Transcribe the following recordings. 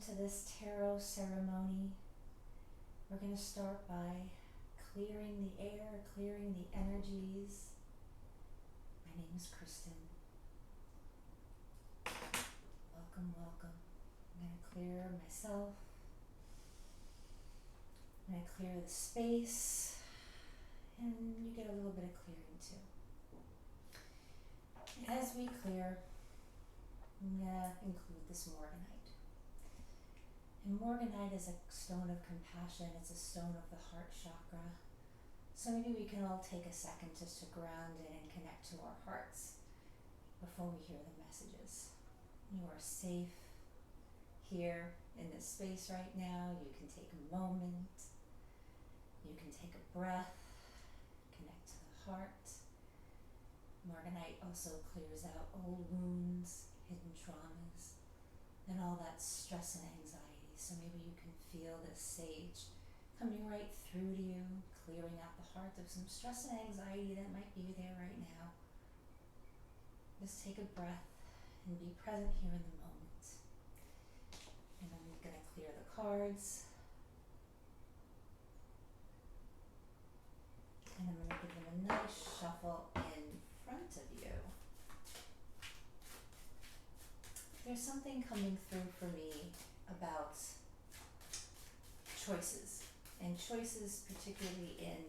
to this tarot ceremony. We're going to start by clearing the air, clearing the energies. My name is Kristen. Welcome, welcome. I'm going to clear myself. I'm going to clear the space, and you get a little bit of clearing too. As we clear, I'm going to include this morganite. And morganite is a stone of compassion. It's a stone of the heart chakra. So maybe we can all take a second just to ground in and connect to our hearts before we hear the messages. You are safe here in this space right now. You can take a moment. You can take a breath. Connect to the heart. Morganite also clears out old wounds, hidden traumas, and all that stress and anxiety. So maybe you can feel this sage coming right through to you, clearing out the heart of some stress and anxiety that might be there right now. Just take a breath and be present here in the moment. And I'm going to clear the cards. And I'm going to give them a nice shuffle in front of you. There's something coming through for me about choices, and choices particularly in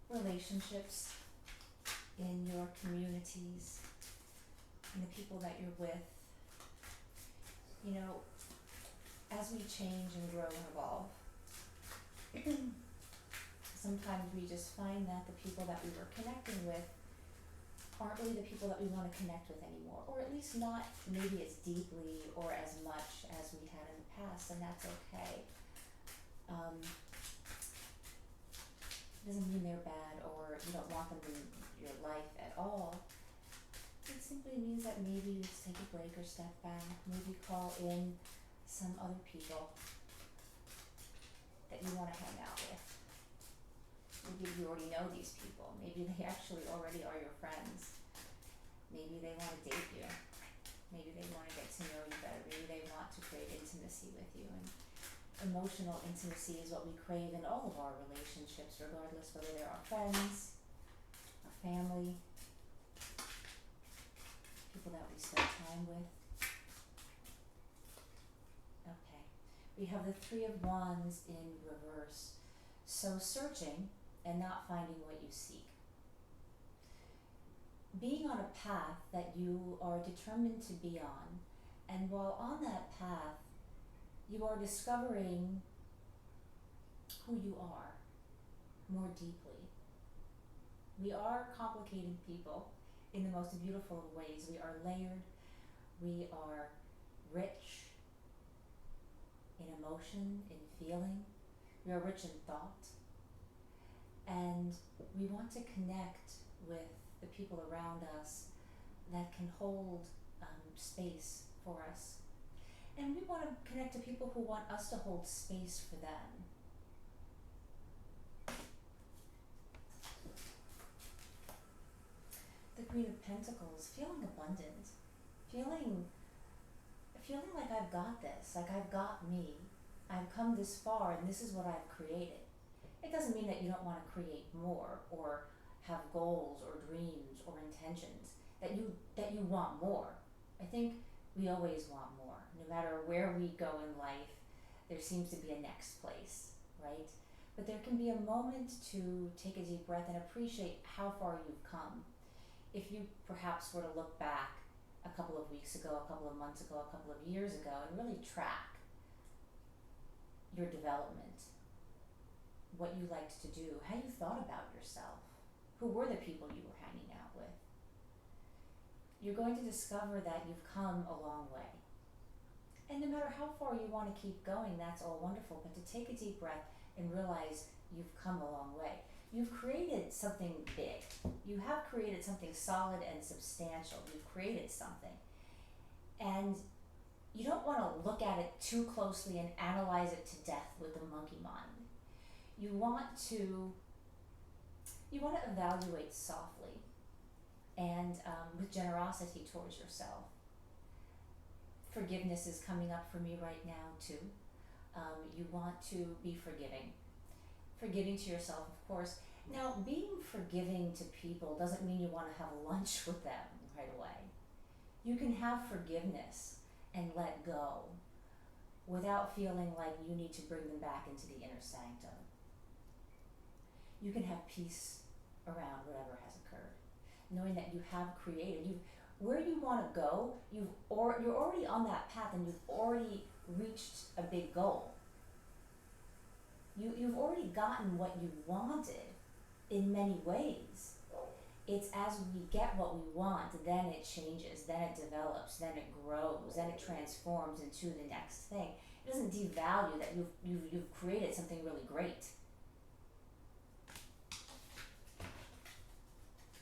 relationships, in your communities, in the people that you're with. You know, as we change and grow and evolve, sometimes we just find that the people that we were connecting with aren't really the people that we want to connect with anymore, or at least not maybe as deeply or as much as we had in the past, and that's okay. Doesn't mean they're bad or you don't want them in your life at all. It simply means that maybe you just take a break or step back, maybe call in some other people that you want to hang out with. Maybe you already know these people. Maybe they actually already are your friends. Maybe they want to date you. Maybe they want to get to know you better. Maybe they want to create intimacy with you. And emotional intimacy is what we crave in all of our relationships, regardless whether they're our friends, our family, people that we spend time with. Okay. We have the Three of Wands in reverse. So searching and not finding what you seek. Being on a path that you are determined to be on, and while on that path, you are discovering who you are more deeply. We are complicated people in the most beautiful of ways. We are layered, we are rich in emotion, in feeling, we are rich in thought, and we want to connect with the people around us that can hold space for us. And we want to connect to people who want us to hold space for them. The Queen of Pentacles, feeling abundant, feeling like I've got this, like I've got me. I've come this far and this is what I've created. It doesn't mean that you don't want to create more or have goals or dreams or intentions, that you want more. I think we always want more. No matter where we go in life, there seems to be a next place, right? But there can be a moment to take a deep breath and appreciate how far you've come. If you perhaps were to look back a couple of weeks ago, a couple of months ago, a couple of years ago, and really track your development, what you liked to do, how you thought about yourself, who were the people you were hanging out with, you're going to discover that you've come a long way. And no matter how far you want to keep going, that's all wonderful, but to take a deep breath and realize you've come a long way. You've created something big. You have created something solid and substantial. You've created something. And you don't want to look at it too closely and analyze it to death with the monkey mind. You want to evaluate softly and with generosity towards yourself. forgiveness is coming up for me right now too. You want to be forgiving. Forgiving to yourself, of course. Now, being forgiving to people doesn't mean you want to have lunch with them right away. You can have forgiveness and let go without feeling like you need to bring them back into the inner sanctum. You can have peace around whatever has occurred, knowing that you have created, where you want to go, you're already on that path, and you've already reached a big goal. You've already gotten what you wanted in many ways. It's as we get what we want, then it changes, then it develops, then it grows, then it transforms into the next thing. It doesn't devalue that you've created something really great.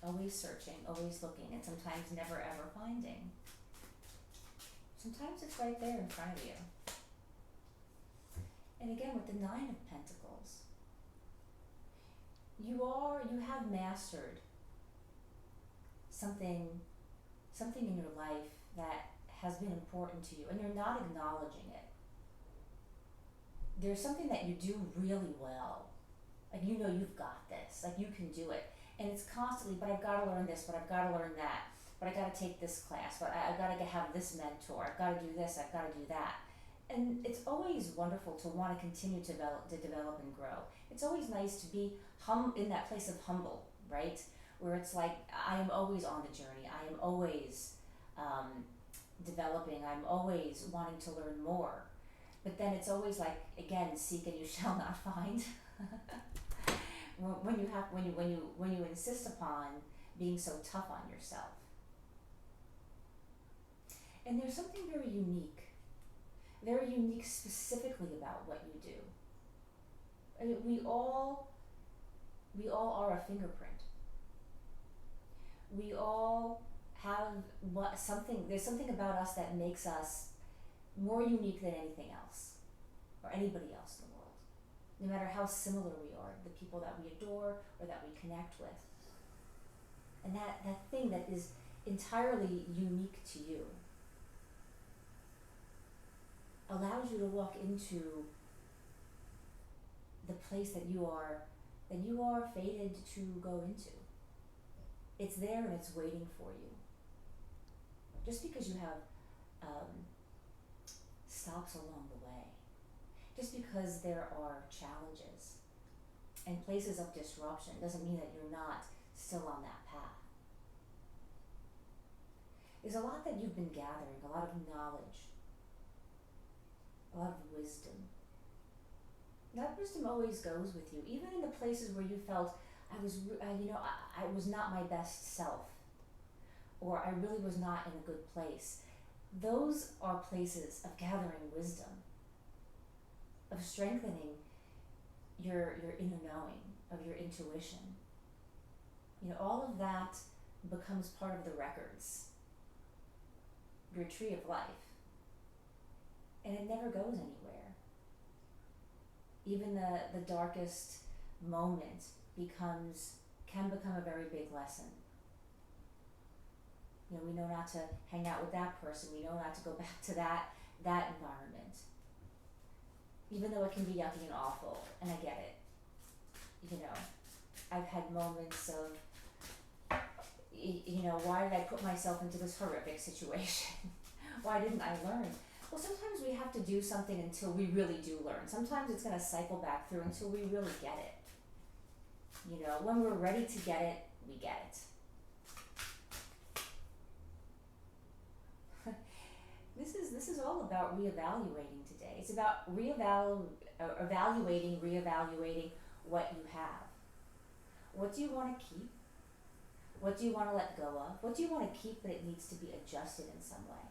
Always searching, always looking, and sometimes never ever finding. Sometimes it's right there in front of you. And again, with the Nine of Pentacles, you have mastered something in your life that has been important to you, and you're not acknowledging it. There's something that you do really well. Like, you know you've got this, like you can do it. And it's constantly, but I've got to learn this, but I've got to learn that, but I got to take this class, but I've got to have this mentor, I've got to do this, I've got to do that. And it's always wonderful to want to continue to develop and grow. It's always nice to be in that place of humble, right? Where it's like, I am always on the journey, I am always developing, I'm always wanting to learn more. But then it's always like, again, seek and you shall not find. when you insist upon being so tough on yourself. And there's something very unique specifically about what you do. I mean, we all are a fingerprint. We all have there's something about us that makes us more unique than anything else, or anybody else in the world. No matter how similar we are, the people that we adore or that we connect with. And that thing that is entirely unique to you allows you to walk into the place that you are fated to go into. It's there and it's waiting for you. Just because you have stops along the way, just because there are challenges and places of disruption doesn't mean that you're not still on that path. There's a lot that you've been gathering, a lot of knowledge, a lot of wisdom. That wisdom always goes with you, even in the places where you felt I was not my best self, or I really was not in a good place. Those are places of gathering wisdom, of strengthening your inner knowing, of your intuition. All of that becomes part of the records, your tree of life, and it never goes anywhere. Even the darkest moment can become a very big lesson. We know not to hang out with that person. We know not to go back to that environment. Even though it can be yucky and awful, and I get it. I've had moments of, why did I put myself into this horrific situation? Why didn't I learn? Well, sometimes we have to do something until we really do learn. Sometimes it's going to cycle back through until we really get it. When we're ready to get it, we get it. This is all about reevaluating today. It's about evaluating what you have. What do you want to keep? What do you want to let go of? What do you want to keep but it needs to be adjusted in some way?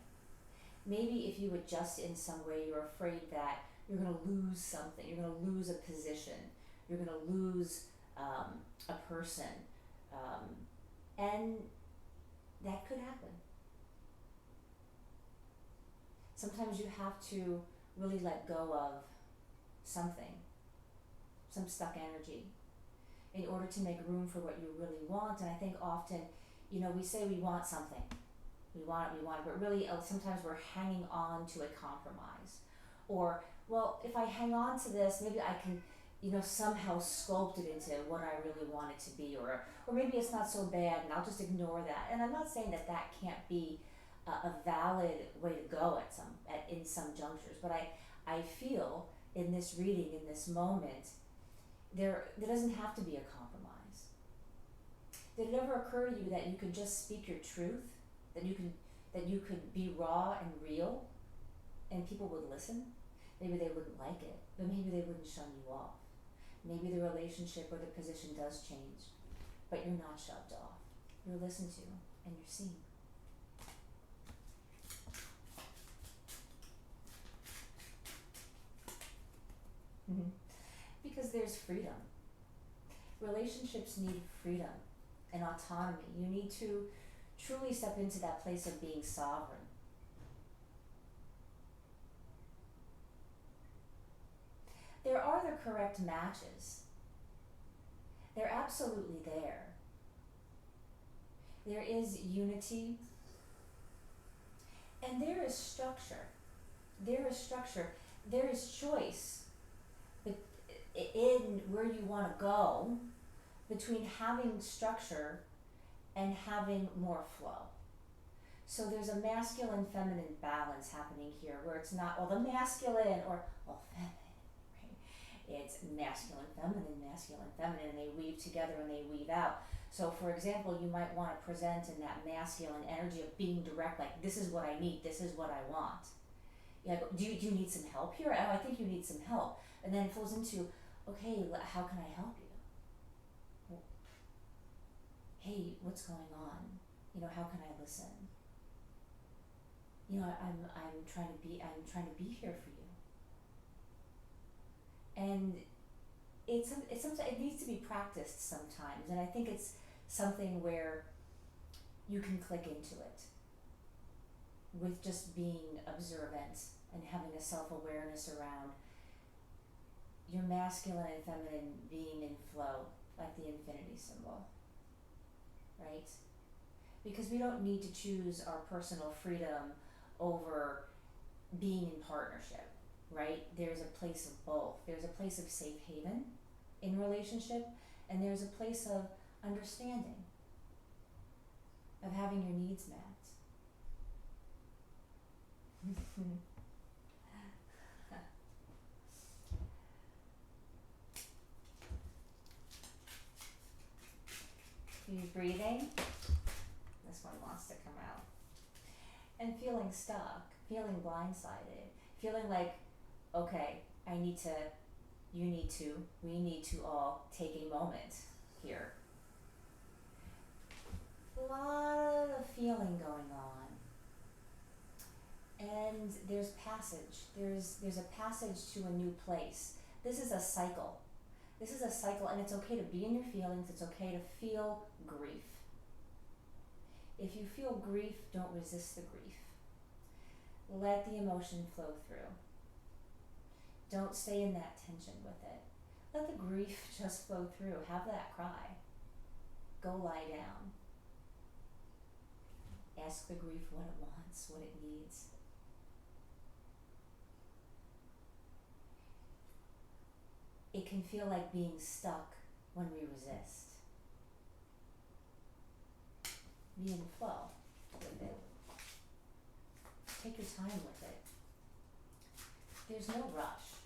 Maybe if you adjust in some way, you're afraid that you're going to lose something. You're going to lose a position. You're going to lose a person. And that could happen. Sometimes you have to really let go of something, some stuck energy, in order to make room for what you really want. And I think often, we say we want something, we want it, but really sometimes we're hanging on to a compromise. Or, well, if I hang on to this, maybe I can, somehow sculpt it into what I really want it to be, or maybe it's not so bad and I'll just ignore that. And I'm not saying that that can't be a valid way to go in some junctures, but I feel in this reading, in this moment, there doesn't have to be a compromise. Did it ever occur to you that you could just speak your truth, that you could be raw and real, and people would listen? Maybe they wouldn't like it, but maybe they wouldn't shun you off. Maybe the relationship or the position does change, but you're not shoved off. You're listened to and you're seen. Mm-hmm. Because there's freedom. Relationships need freedom and autonomy. You need to truly step into that place of being sovereign. There are the correct matches. They're absolutely there. There is unity, and there is structure. There is structure. There is choice in where you want to go between having structure and having more flow. So there's a masculine feminine balance happening here where it's not all the masculine or all feminine, right? It's masculine, feminine, and they weave together and they weave out. So for example, you might want to present in that masculine energy of being direct, like this is what I need, this is what I want. Yeah, do you need some help here? Oh, I think you need some help. And then it flows into, okay, how can I help you? Well, hey, what's going on? How can I listen? I'm trying to be here for you. And it needs to be practiced sometimes, and I think it's something where you can click into it with just being observant and having a self-awareness around your masculine and feminine being in flow, like the infinity symbol, right? Because we don't need to choose our personal freedom over being in partnership, right? There's a place of both. There's a place of safe haven in relationship, and there's a place of understanding, of having your needs met. You breathing? This one wants to come out. And feeling stuck, feeling blindsided, feeling like, okay, we need to all take a moment here. A lot of feeling going on. And there's passage. There's a passage to a new place. This is a cycle. And it's okay to be in your feelings. It's okay to feel grief. If you feel grief, don't resist the grief. Let the emotion flow through. Don't stay in that tension with it. Let the grief just flow through. Have that cry. Go lie down. Ask the grief what it wants, what it needs. It can feel like being stuck when we resist. Be in flow with it. Take your time with it. There's no rush.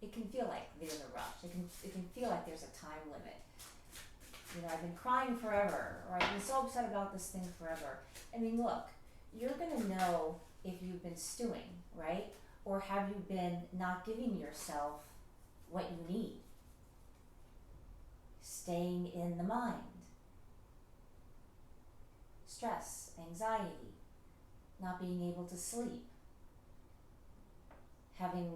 It can feel like there's a rush. It can feel like there's a time limit. I've been crying forever, or I've been so upset about this thing forever. I mean, look, you're gonna know if you've been stewing, right? Or have you been not giving yourself what you need? Staying in the mind. Stress, anxiety, not being able to sleep. Having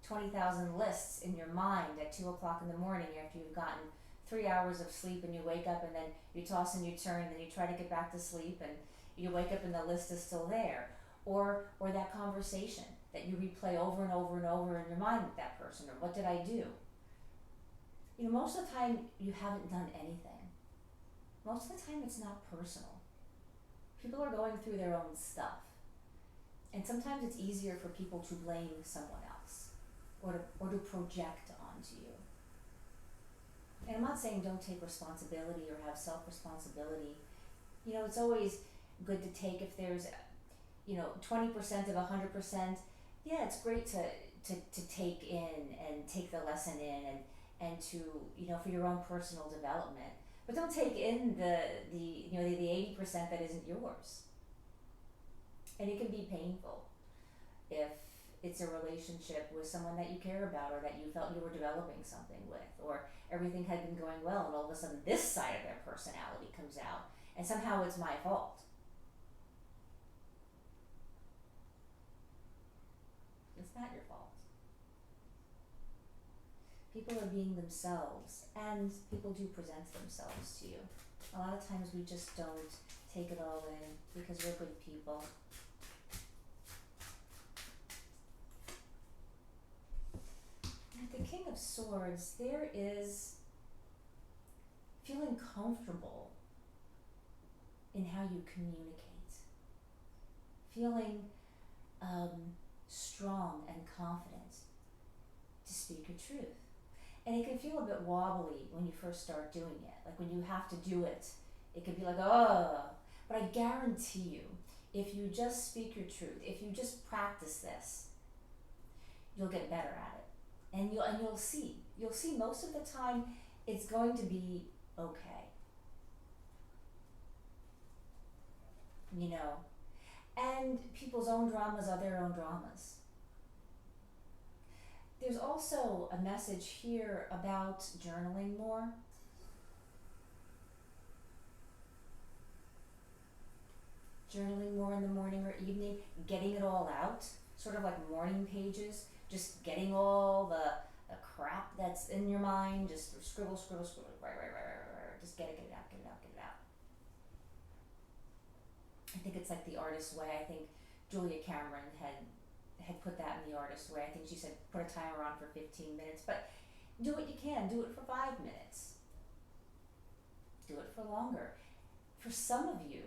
20,000 lists in your mind at 2 o'clock in the morning after you've gotten 3 hours of sleep, and you wake up and then you toss and you turn and then you try to get back to sleep and you wake up and the list is still there. Or that conversation that you replay over and over and over in your mind with that person, or what did I do? Most of the time you haven't done anything. Most of the time it's not personal. People are going through their own stuff. And sometimes it's easier for people to blame someone else or to project onto you. And I'm not saying don't take responsibility or have self-responsibility. You know, it's always good to take if there's, 20% of 100%. Yeah, it's great to take in and take the lesson in and to, for your own personal development. But don't take in the 80% that isn't yours. And it can be painful if it's a relationship with someone that you care about or that you felt you were developing something with, or everything had been going well and all of a sudden this side of their personality comes out and somehow it's my fault. It's not your fault. People are being themselves, and people do present themselves to you. A lot of times we just don't take it all in because we're good people. At the King of Swords, there is feeling comfortable in how you communicate, feeling strong and confident to speak your truth. And it can feel a bit wobbly when you first start doing it. Like when you have to do it, it can be like, oh. But I guarantee you, if you just speak your truth, if you just practice this, you'll get better at it. And you'll see. You'll see most of the time it's going to be okay. And people's own dramas are their own dramas. There's also a message here about journaling more. Journaling more in the morning or evening, getting it all out, sort of like morning pages, just getting all the crap that's in your mind, just scribble, right, just get it out. I think it's like the artist's way. I think Julia Cameron had put that in the artist's way. I think she said put a timer on for 15 minutes, but do what you can. Do it for 5 minutes. Do it for longer. For some of you,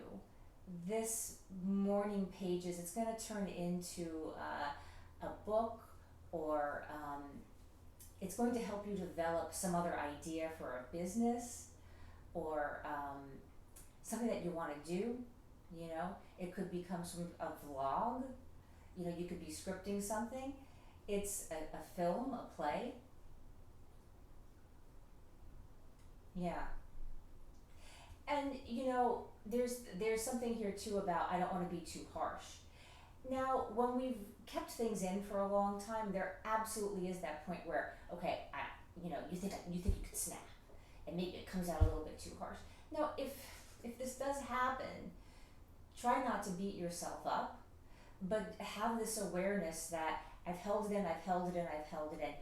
this morning pages, it's going to turn into a book, or it's going to help you develop some other idea for a business, or something that you want to do. It could become a vlog. You could be scripting something. It's a film, a play. Yeah. And there's something here too about I don't want to be too harsh. Now, when we've kept things in for a long time, there absolutely is that point where, okay, you think you could snap, and maybe it comes out a little bit too harsh. Now, if this does happen, try not to beat yourself up, but have this awareness that I've held it in.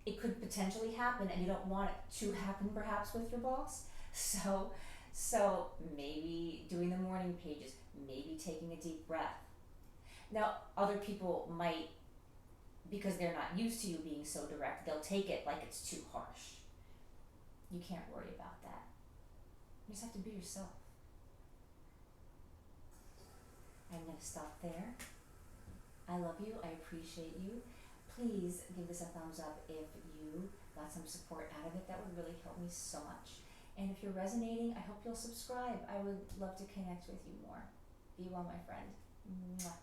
It could potentially happen, and you don't want it to happen perhaps with your boss. So maybe doing the morning pages, maybe taking a deep breath. Now, other people might, because they're not used to you being so direct, they'll take it like it's too harsh. You can't worry about that. You just have to be yourself. I'm going to stop there. I love you. I appreciate you. Please give this a thumbs up if you got some support out of it. That would really help me so much. And if you're resonating, I hope you'll subscribe. I would love to connect with you more. Be well, my friend. Mwah.